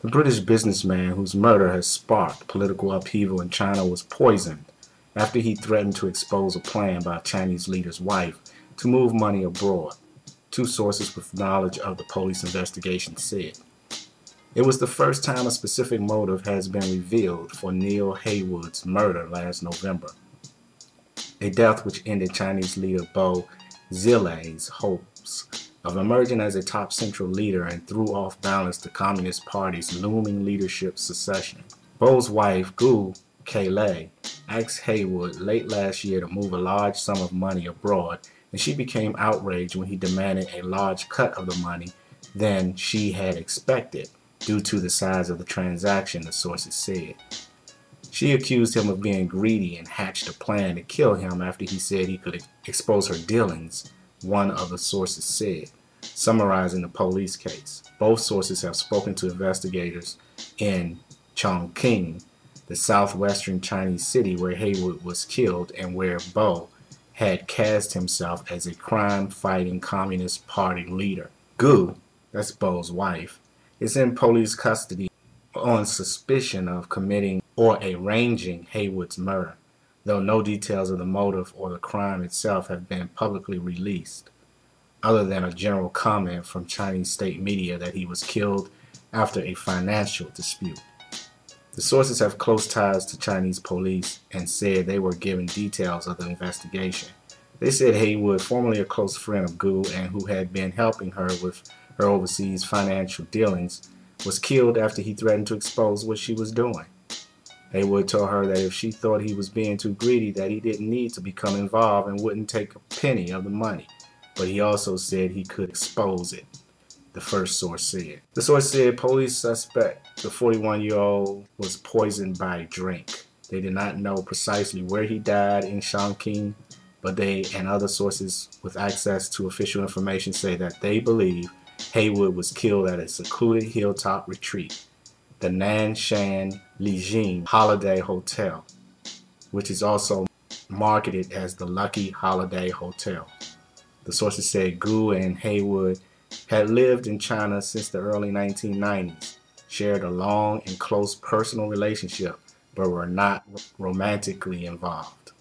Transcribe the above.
The British businessman whose murder has sparked political upheaval in China was poisoned after he threatened to expose a plan by a Chinese leader's wife to move money abroad, two sources with knowledge of the police investigation said. It was the first time a specific motive has been revealed for Neil Haywood's murder last November, a death which ended Chinese leader Bo Xilei's hopes of emerging as a top central leader and threw off balance the Communist Party's looming leadership succession. Bo's wife, Gu Kailai, asked Haywood late last year to move a large sum of money abroad, and she became outraged when he demanded a large cut of the money than she had expected due to the size of the transaction, the sources said. She accused him of being greedy and hatched a plan to kill him after he said he could expose her dealings, one of the sources said, summarizing the police case. Both sources have spoken to investigators in Chongqing, the southwestern Chinese city where Haywood was killed and where Bo had cast himself as a crime-fighting Communist Party leader. Gu, that's Bo's wife, is in police custody on suspicion of committing or arranging Haywood's murder, though no details of the motive or the crime itself have been publicly released, other than a general comment from Chinese state media that he was killed after a financial dispute. The sources have close ties to Chinese police and said they were given details of the investigation. They said Haywood, formerly a close friend of Gu and who had been helping her with her overseas financial dealings, was killed after he threatened to expose what she was doing. Haywood told her that if she thought he was being too greedy, that he didn't need to become involved and wouldn't take a penny of the money. But he also said he could expose it, the first source said. The source said police suspect the 41-year-old was poisoned by a drink. They did not know precisely where he died in Chongqing, but they and other sources with access to official information say that they believe Haywood was killed at a secluded hilltop retreat, the Nanshan Lijing Holiday Hotel, which is also marketed as the Lucky Holiday Hotel. The sources said Gu and Haywood had lived in China since the early 1990s, shared a long and close personal relationship, but were not romantically involved.